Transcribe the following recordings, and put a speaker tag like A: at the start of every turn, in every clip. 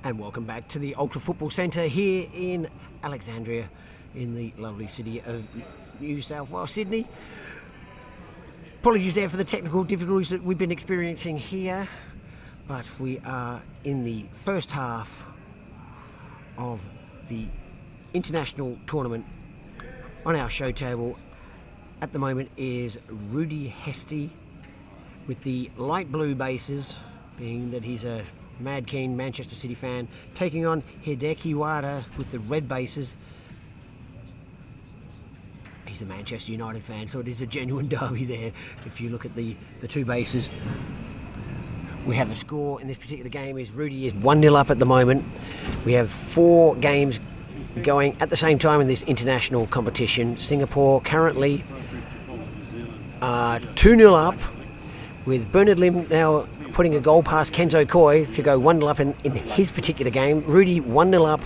A: And welcome back to the Ultra Football Centre here in Alexandria, in the lovely city of New South Wales, Sydney. Apologies there for the technical difficulties that we've been experiencing here, but we are in the first half of the international tournament. On our show table at the moment is Rudy Hesty with the light blue bases, being that he's a mad keen Manchester City fan, taking on Hideaki WADA with the red bases. He's a Manchester United fan, so it is a genuine derby there if you look at the two bases. We have the score in this particular game is Rudy is 1-0 up at the moment. We have 4 games going at the same time in this international competition. Singapore currently 2-0 up, with Bernard Lim now putting a goal past Kenzo Koi to go 1-0 up in his particular game. Rudy 1-0 up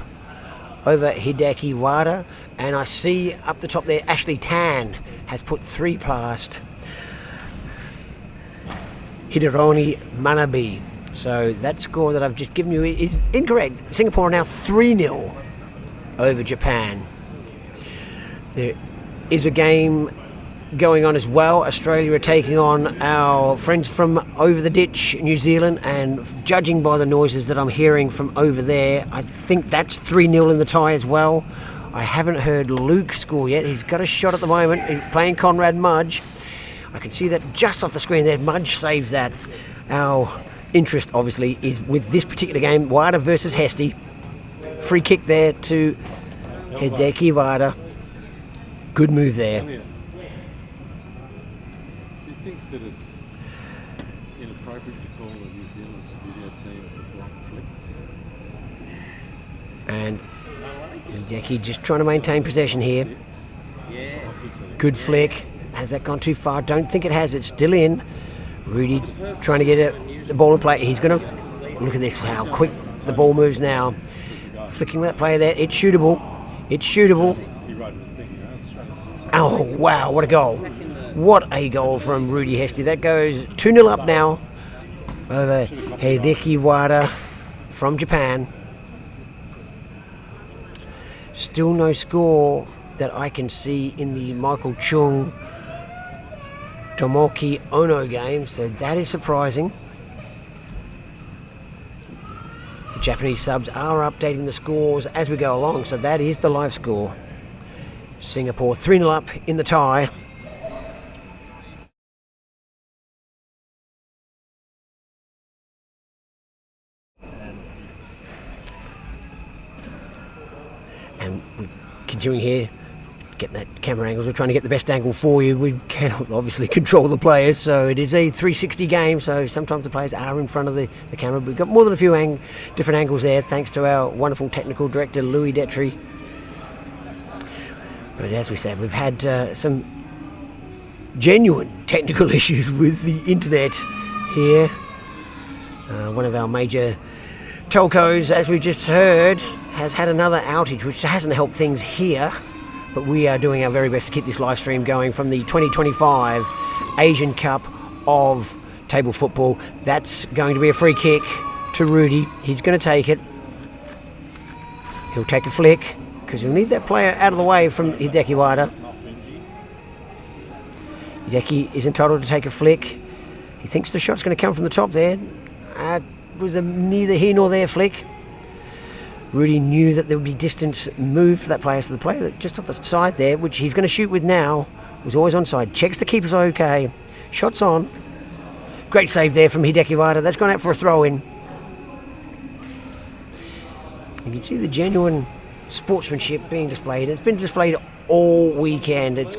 A: over Hideaki WADA, and I see up the top there Ashley Tan has put 3 past Hideroni Manabe. So that score that I've just given you is incorrect. Singapore are now 3-0 over Japan. There is a game going on as well. Australia are taking on our friends from over the ditch, New Zealand, and judging by the noises that I'm hearing from over there, I think that's 3-0 in the tie as well. I haven't heard Luke score yet. He's got a shot at the moment. He's playing Conrad Mudge. I can see that just off the screen there. Mudge saves that. Our interest obviously is with this particular game, WADA versus Hesty. Free kick there to Hideaki WADA. Good move there.
B: That it's inappropriate to call the New Zealand video team the block flicks.
A: And Hideaki just trying to maintain possession here. Good flick. Has that gone too far? Don't think it has. It's still in. Rudy trying to get the ball in play. He's going to look at this, how quick the ball moves now. Flicking that player there. It's shootable. It's shootable. Oh, wow, what a goal. What a goal from Rudy Hesty. That goes 2-0 up now over Hideaki WADA from Japan. Still no score that I can see in the Michael Chung Tomoki Ono game, so that is surprising. The Japanese subs are updating the scores as we go along, so that is the live score. Singapore 3-0 up in the tie. And we're continuing here, getting that camera angles. We're trying to get the best angle for you. We cannot obviously control the players, so it is a 360 game, so sometimes the players are in front of the camera. But we've got more than a few different angles there, thanks to our wonderful technical director, Louis Detry. But as we said, we've had some genuine technical issues with the internet here. One of our major telcos, as we just heard, has had another outage, which hasn't helped things here, but we are doing our very best to keep this live stream going from the 2025 Asian Cup of Table Football. That's going to be a free kick to Rudy. He's going to take it. He'll take a flick, because he'll need that player out of the way from Hideaki WADA. Hideaki is entitled to take a flick. He thinks the shot's going to come from the top there. It was a neither here nor there flick. Rudy knew that there would be distance moved for that player, so the player just off the side there, which he's going to shoot with now, was always onside. Checks the keeper's okay. Shots on. Great save there from Hideaki WADA. That's gone out for a throw-in. You can see the genuine sportsmanship being displayed. It's been displayed all weekend. It's,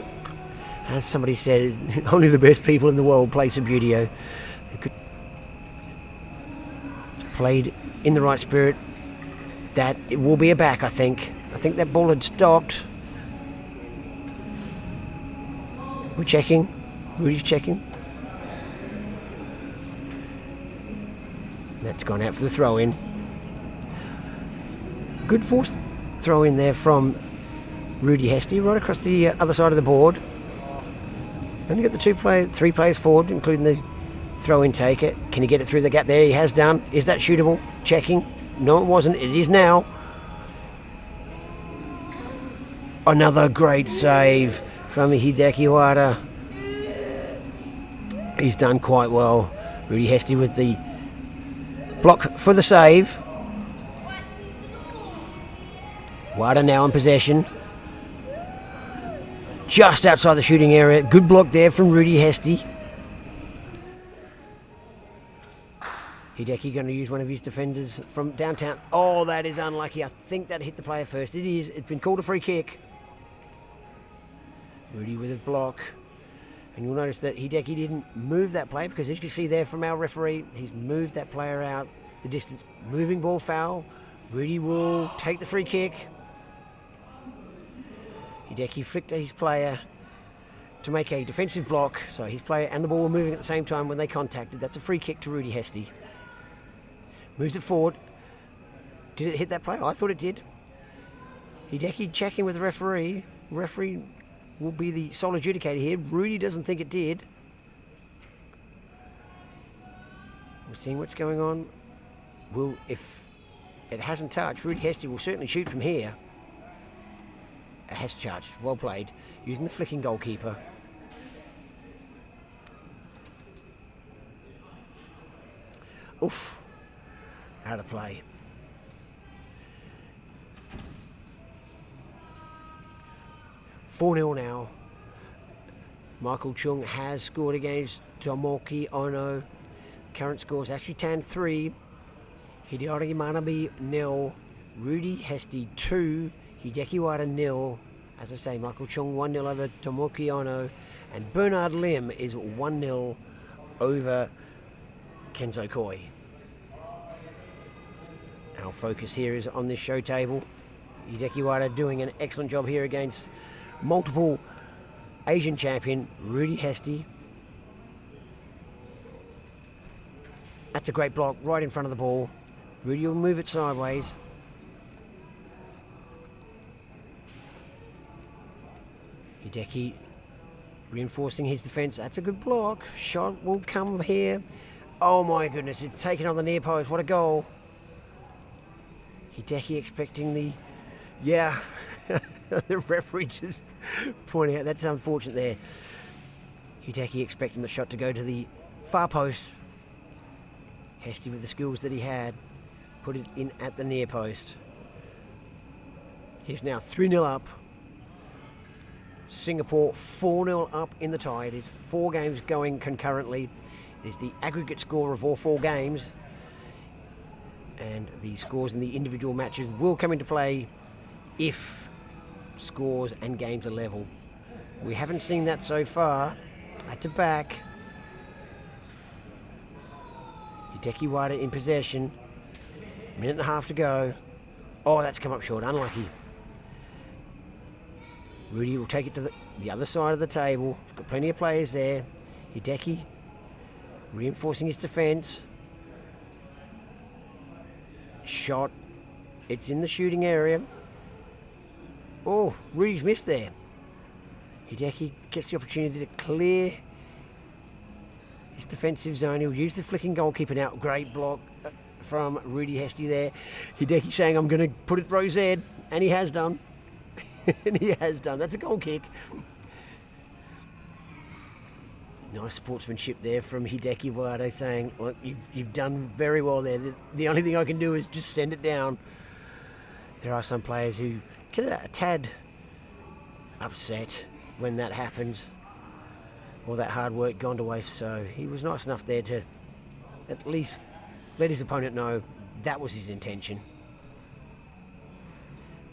A: as somebody said, only the best people in the world play Subbuteo. played in the right spirit. That it will be a back, I think. I think that ball had stopped. We're checking. Rudy's checking. That's gone out for the throw-in. Good force throw-in there from Rudy Hesty, right across the other side of the board. Only got the three players forward, including the throw-in taker. Can he get it through the gap there? He has done. Is that shootable? Checking. No, it wasn't. It is now. Another great save from Hideaki WADA. He's done quite well. Rudy Hesty with the block for the save. WADA now in possession. Just outside the shooting area. Good block there from Rudy Hesty. Hideaki going to use one of his defenders from downtown. Oh, that is unlucky. I think that hit the player first. It is. It's been called a free kick. Rudy with a block. And you'll notice that Hideaki didn't move that player because as you can see there from our referee, he's moved that player out the distance. Moving ball foul. Rudy will take the free kick. Hideaki flicked his player to make a defensive block. So his player and the ball were moving at the same time when they contacted. That's a free kick to Rudy Hesty. Moves it forward. Did it hit that player? I thought it did. Hideaki checking with the referee. Referee will be the sole adjudicator here. Rudy doesn't think it did. We're seeing what's going on. If it hasn't touched, Rudy Hesty will certainly shoot from here. It has charged. Well played. Using the flicking goalkeeper. Oof. Out of play. (4-0) now. Michael Chung has scored against Tomoki Ono. Current score is actually 10-3. Hideaki Manabe 0. Rudy Hesty 2. Hideaki WADA 0. As I say, Michael Chung 1-0 over Tomoki Ono. And Bernard Lim is 1-0 over Kenzo Koi. Our focus here is on this show table. Hideaki WADA doing an excellent job here against multiple Asian champion Rudy Hesty. That's a great block right in front of the ball. Rudy will move it sideways. Hideaki reinforcing his defense. That's a good block. Shot will come here. Oh my goodness, it's taken on the near post. What a goal. Hideaki expecting the... Yeah, the referee just pointing out. That's unfortunate there. Hideaki expecting the shot to go to the far post. Hesty with the skills that he had. Put it in at the near post. He's now 3-0 up. Singapore 4-0 up in the tie. It is 4 games going concurrently. It is the aggregate score of all 4 games. And the scores in the individual matches will come into play if scores and games are level. We haven't seen that so far. At to back. Hideaki WADA in possession. Minute and a half to go. Oh, that's come up short. Unlucky. Rudy will take it to the other side of the table. He's got plenty of players there. Hideaki reinforcing his defense. Shot. It's in the shooting area. Oh, Rudy's missed there. Hideaki gets the opportunity to clear his defensive zone. He'll use the flicking goalkeeper now. Great block from Rudy Hesty there. Hideaki saying, I'm going to put it row Z. And he has done. And he has done. That's a goal kick. Nice sportsmanship there from Hideaki WADA saying, look, you've done very well there. The only thing I can do is just send it down. There are some players who get a tad upset when that happens. All that hard work gone to waste. So he was nice enough there to at least let his opponent know that was his intention.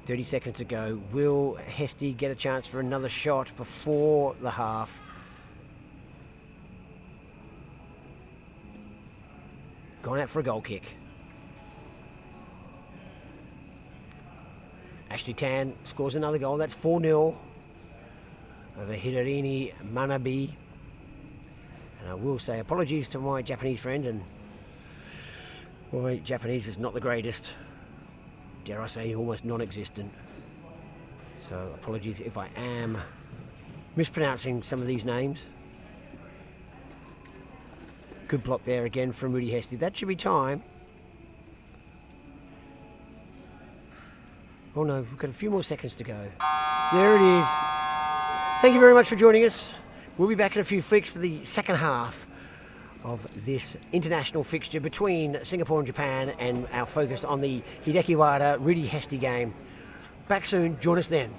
A: 30 seconds to go. Will Hesty get a chance for another shot before the half? Gone out for a goal kick. Ashley Tan scores another goal. That's 4-0 over Hideaki Manabe. And I will say apologies to my Japanese friends, and my Japanese is not the greatest. Dare I say, almost non-existent. So apologies if I am mispronouncing some of these names. Good block there again from Rudy Hesty. That should be time. Oh no, we've got a few more seconds to go. There it is. Thank you very much for joining us. We'll be back in a few flicks for the second half of this international fixture between Singapore and Japan, and our focus on the Hideaki WADA Rudy Hesty game. Back soon. Join us then.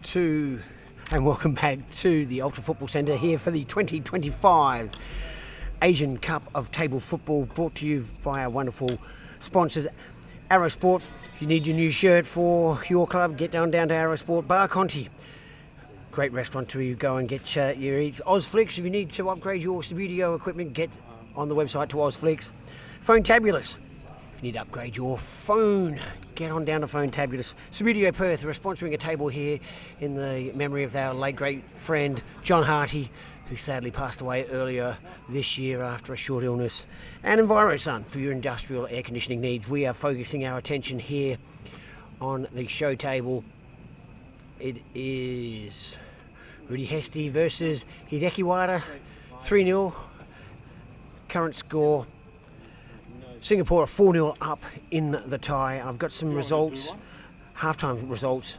A: to and welcome back to the Ultra Football Centre here for the 2025 Asian Cup of Table Football, brought to you by our wonderful sponsors, Arrow Sport. If you need your new shirt for your club, get down to Arrow Sport. Bar Conti, great restaurant to go and get your eats. Ozflix, if you need to upgrade your studio equipment, get on the website to Ozflix. Phone Tabulous, if you need to upgrade your phone, get on down to Phone Tabulous. Studio Perth, we're sponsoring a table here in the memory of our late great friend John Harty, who sadly passed away earlier this year after a short illness. And EnviroSun, for your industrial air conditioning needs. We are focusing our attention here on the show table. It is Rudy Hesty versus Hideaki WADA, 3-0. Current score, Singapore are 4-0 up in the tie. I've got some results, halftime results,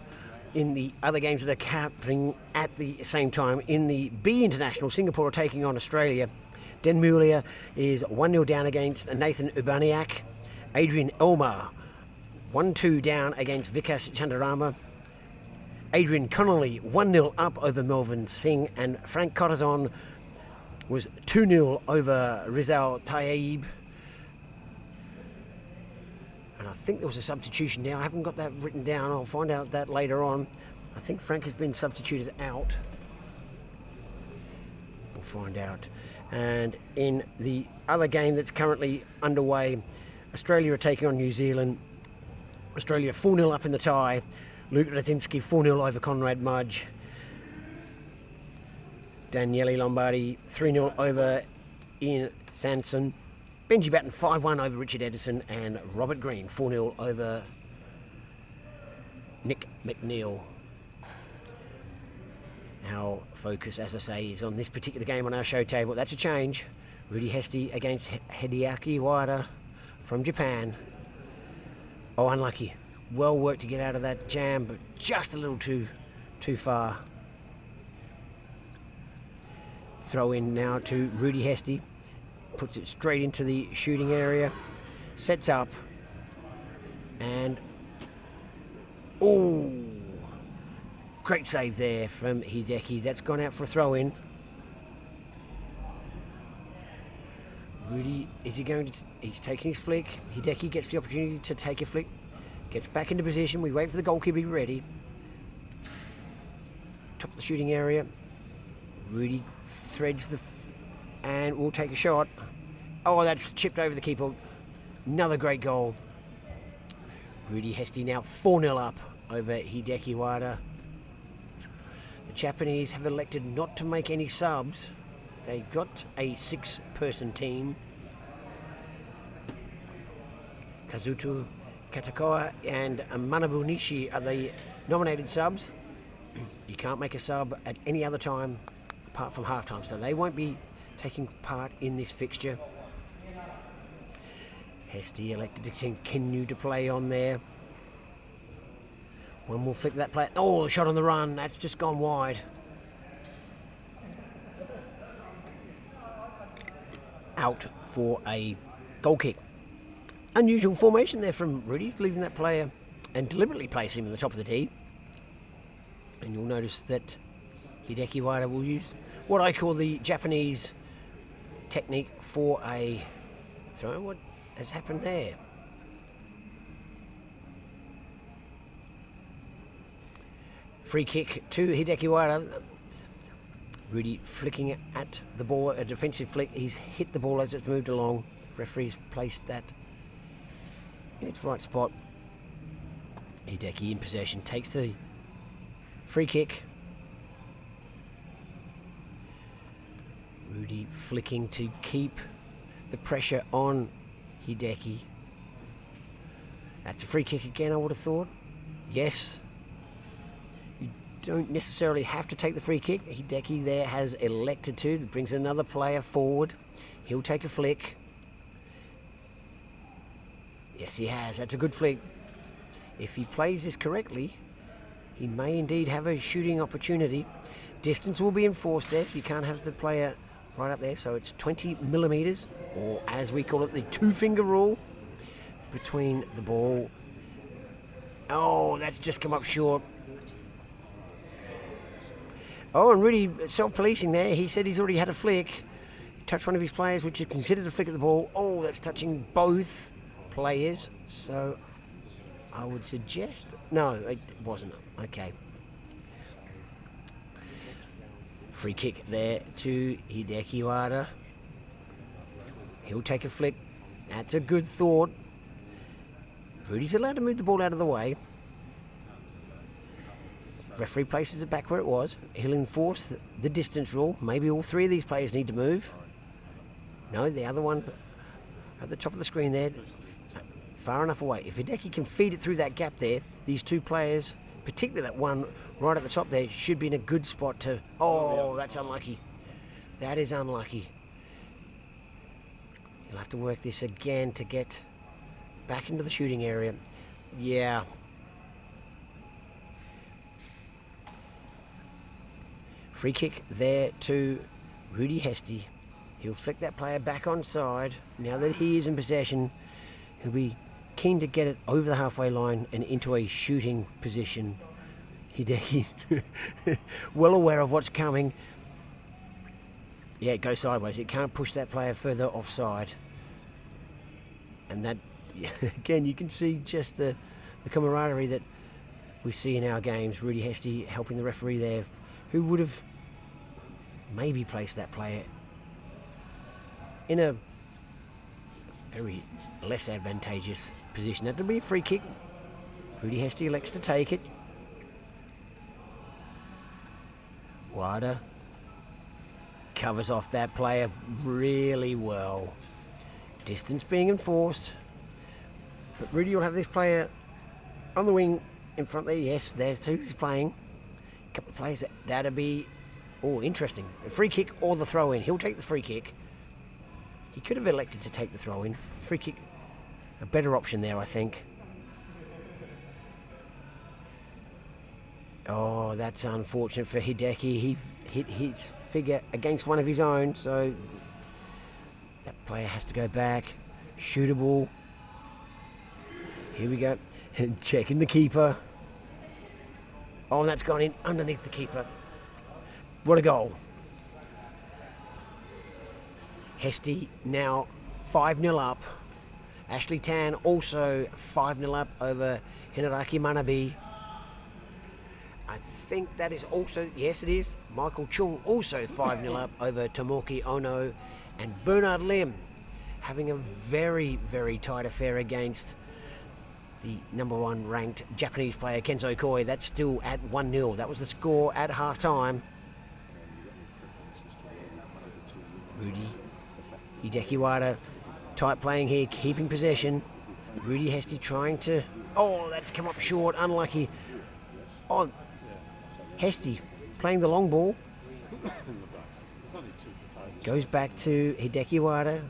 A: in the other games that are happening at the same time. In the B International, Singapore are taking on Australia. Den Mulia is 1-0 down against Nathan Urbaniak. Adrian Elmar, 1-2 down against Vikas Chandarama. Adrian Connolly, 1-0 up over Melvin Singh. And Frank Corazon was 2-0 over Rizal Taib. And I think there was a substitution now. I haven't got that written down. I'll find out that later on. I think Frank has been substituted out. We'll find out. And in the other game that's currently underway, Australia are taking on New Zealand. Australia 4-0 up in the tie. Luke Radzinski 4-0 over Conrad Mudge. Daniele Lombardi 3-0 over Ian Sanson. Benji Batten 5-1 over Richard Edison, and Robert Green 4-0 over Nick McNeil. Our focus, as I say, is on this particular game on our show table. That's a change. Rudy Hesty against Hideaki WADA from Japan. Oh, unlucky. Well worked to get out of that jam, but just a little too far. Throw in now to Rudy Hesty. Puts it straight into the shooting area. Sets up. And... oh! Great save there from Hideaki. That's gone out for a throw-in. Rudy, is he going to... he's taking his flick. Hideaki gets the opportunity to take a flick. Gets back into position. We wait for the goalkeeper to be ready. Top of the shooting area. Rudy threads the... and we'll take a shot. Oh, that's chipped over the keeper. Another great goal. Rudy Hesty now 4-0 up over Hideaki WADA. The Japanese have elected not to make any subs. They've got a 6-person team. Kazuto Katakoa and Manabu Nishi are the nominated subs. You can't make a sub at any other time apart from halftime, so they won't be taking part in this fixture. Hesty elected to continue to play on there. One more flick that play. Oh, shot on the run. That's just gone wide. Out for a goal kick. Unusual formation there from Rudy, leaving that player and deliberately placing him at the top of the tee. And you'll notice that Hideaki WADA will use what I call the Japanese technique for a throw. What has happened there? Free kick to Hideaki WADA. Rudy flicking at the ball, a defensive flick. He's hit the ball as it's moved along. Referee's placed that in its right spot. Hideaki in possession, takes the free kick. Rudy flicking to keep the pressure on Hideaki. That's a free kick again, I would have thought. Yes. You don't necessarily have to take the free kick. Hideaki there has elected to. It brings another player forward. He'll take a flick. Yes, he has. That's a good flick. If he plays this correctly, he may indeed have a shooting opportunity. Distance will be enforced there. You can't have the player right up there, so it's 20 millimeters, or as we call it, the 2-finger rule between the ball. Oh, that's just come up short. Oh, and Rudy self-policing there. He said he's already had a flick. He touched one of his players, which is considered a flick of the ball. Oh, that's touching both players. So I would suggest... No, it wasn't. Okay. Free kick there to Hideaki WADA. He'll take a flick. That's a good thought. Rudy's allowed to move the ball out of the way. Referee places it back where it was. He'll enforce the distance rule. Maybe all three of these players need to move. No, the other one at the top of the screen there, far enough away. If Hideaki can feed it through that gap there, these two players, particularly that one right at the top there, should be in a good spot to... Oh, that's unlucky. That is unlucky. He'll have to work this again to get back into the shooting area. Yeah. Free kick there to Rudy Hesty. He'll flick that player back onside. Now that he is in possession, he'll be keen to get it over the halfway line and into a shooting position. Hideaki, well aware of what's coming. Yeah, it goes sideways. It can't push that player further offside. And that, again, you can see just the camaraderie that we see in our games. Rudy Hesty helping the referee there, who would have maybe placed that player in a very less advantageous position. That would be a free kick. Rudy Hesty elects to take it. WADA covers off that player really well. Distance being enforced. But Rudy will have this player on the wing in front there. Yes, there's two who's playing. A couple of players that'll be... Oh, interesting. A free kick or the throw in. He'll take the free kick. He could have elected to take the throw in. Free kick, a better option there, I think. Oh, that's unfortunate for Hideaki. He hit his figure against one of his own, so that player has to go back. Shootable. Here we go. Checking the keeper. Oh, and that's gone in underneath the keeper. What a goal. Hesty now 5-0 up. Ashley Tan also 5-0 up over Hideaki Manabe. I think that is also, yes it is, Michael Chung also 5-0 up over Tomoki Ono, and Bernard Lim having a very, very tight affair against the #1 ranked Japanese player Kenzo Koi. That's still at 1-0. That was the score at half-time. Rudy Hideaki WADA tight playing here, keeping possession. Rudy Hesty trying to... Oh, that's come up short, unlucky. Oh, Hesty playing the long ball. Goes back to Hideaki WADA.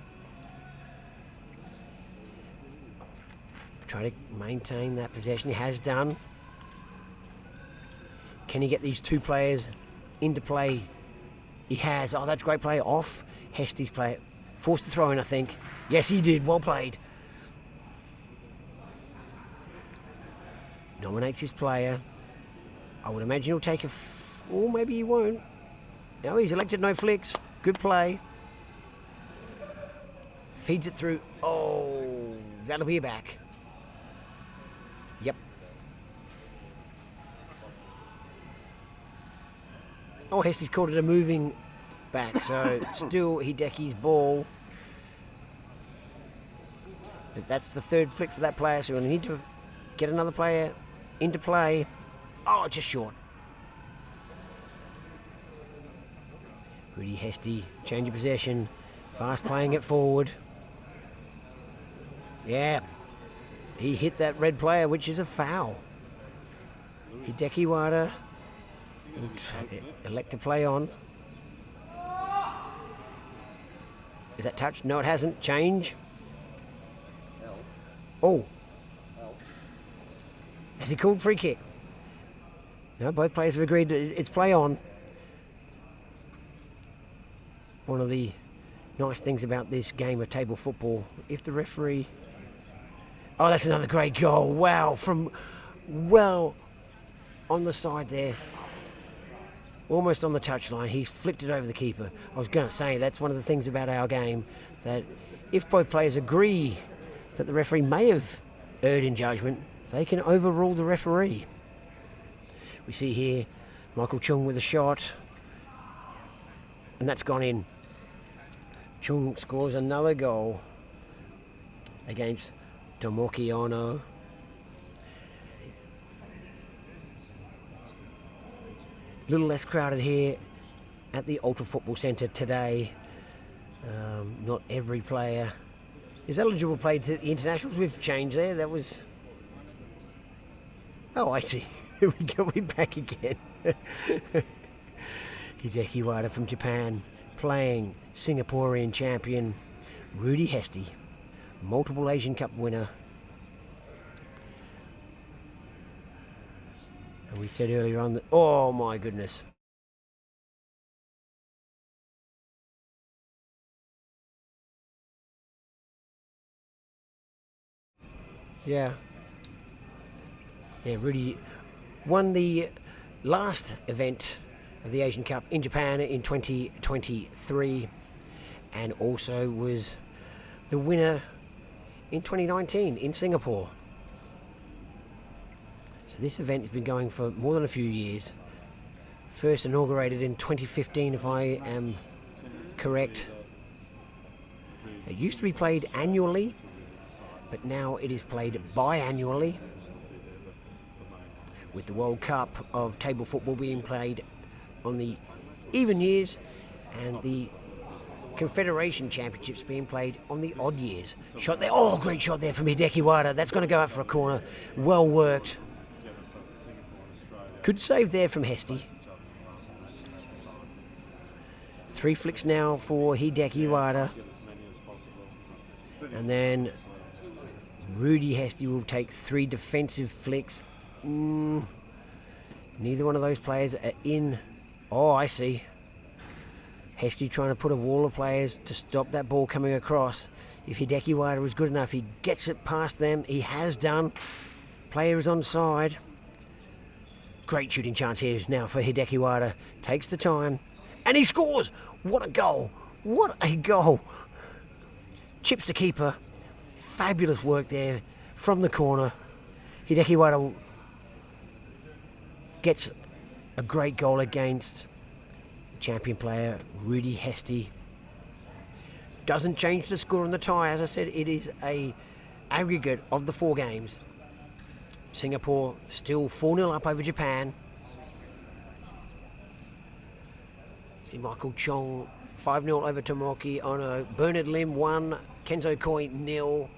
A: Try to maintain that possession. He has done. Can he get these two players into play? He has. Oh, that's a great play. Off Hesty's play. Forced to throw in, I think. Yes, he did. Well played. Nominates his player. I would imagine he'll take a... Or maybe he won't. No, he's elected no flicks. Good play. Feeds it through. Oh, that'll be a back. Yep. Oh, Hesty's called it a moving back, so still Hideki's ball. But that's the third flick for that player, so we'll need to get another player into play. Oh, just short. Rudy Hesty, change of possession, fast playing it forward. Yeah, he hit that red player, which is a foul. Hideaki WADA will elect to play on. Is that touched? No, it hasn't. Change. Oh. Has he called free kick? No, both players have agreed it's play on. One of the nice things about this game of table football, if the referee... Oh, that's another great goal. Wow, from well on the side there. almost on the touchline. He's flicked it over the keeper. I was going to say, that's one of the things about our game, that if both players agree that the referee may have erred in judgment, they can overrule the referee. We see here Michael Chung with a shot, and that's gone in. Chung scores another goal against Tomoki Ono. A little less crowded here at the Ultra Football Centre today. Not every player is eligible to play to the internationals. We've changed there. That was... Oh, I see. Here we go. We're back again. Hideaki WADA from Japan playing Singaporean champion Rudy Hesty, multiple Asian Cup winner. And we said earlier on that, oh my goodness. Yeah, Rudy won the last event of the Asian Cup in Japan in 2023 and also was the winner in 2019 in Singapore. So this event has been going for more than a few years. First inaugurated in 2015 if I am correct. It used to be played annually, but now it is played biannually, with the World Cup of table football being played on the even years and the Confederation Championships being played on the odd years. Shot there, oh great shot there from Hideaki WADA. That's going to go out for a corner. Well worked. Good save there from Hesty. 3 flicks now for Hideaki WADA. And then Rudy Hesty will take 3 defensive flicks. Neither one of those players are in. Oh, I see. Hesty trying to put a wall of players to stop that ball coming across. If Hideaki WADA is good enough, he gets it past them. He has done. Player is onside. Great shooting chance here now for Hideaki WADA. Takes the time. And he scores! What a goal! What a goal! Chips the keeper. Fabulous work there from the corner. Hideaki WADA gets a great goal against the champion player, Rudy Hesty. Doesn't change the score on the tie. As I said, it is a aggregate of the 4 games. Singapore still 4-0 up over Japan. See Michael Chong 5-0 over Tomoki Ono. Bernard Lim 1, Kenzo Koi 0.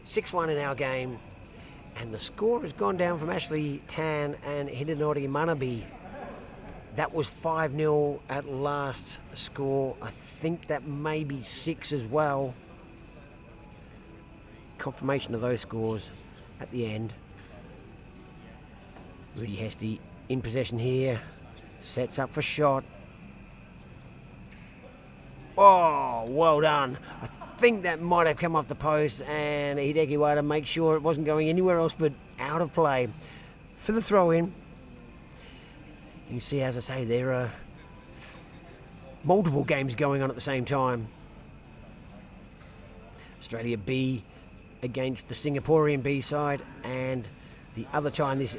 A: 6-1 in our game. And the score has gone down from Ashley Tan and Hidenori Manabe. That was 5-0 at last score. I think that may be 6 as well. Confirmation of those scores at the end. Rudy Hesty in possession here. Sets up for shot. Oh, well done. I think that might have come off the post, and Hideaki WADA makes sure it wasn't going anywhere else but out of play for the throw-in. You can see, as I say, there are multiple games going on at the same time. Australia B against the Singaporean B side, and the other time this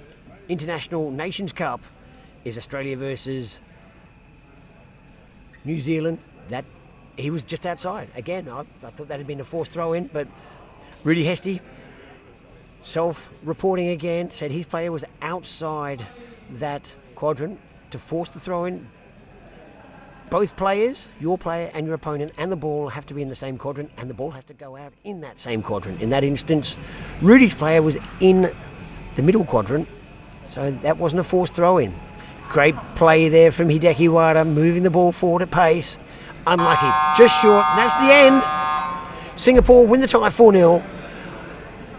A: International Nations Cup is Australia versus New Zealand. That he was just outside. Again, I thought that had been a forced throw-in, but Rudy Hesty, self-reporting again, said his player was outside that quadrant to force the throw-in. Both players, your player and your opponent, and the ball have to be in the same quadrant, and the ball has to go out in that same quadrant. In that instance, Rudy's player was in the middle quadrant, so that wasn't a forced throw-in. Great play there from Hideaki WADA, moving the ball forward at pace. Unlucky, just short. That's the end. Singapore win the tie 4-0.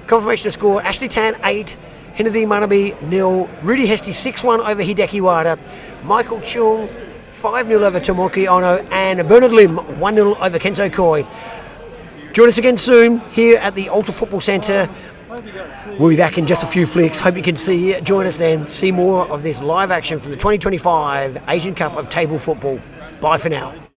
A: Confirmation of score: Ashley Tan 8, Hidenori Manabe 0, Rudy Hesty 6-1 over Hideaki WADA, Michael Chung 5-0 over Tomoki Ono, and Bernard Lim 1-0 over Kenzo Koi. Join us again soon here at the Ultra Football Centre We'll be back in just a few flicks. Hope you can join us then. See more of this live action from the 2025 Asian Cup of Table Football. Bye for now.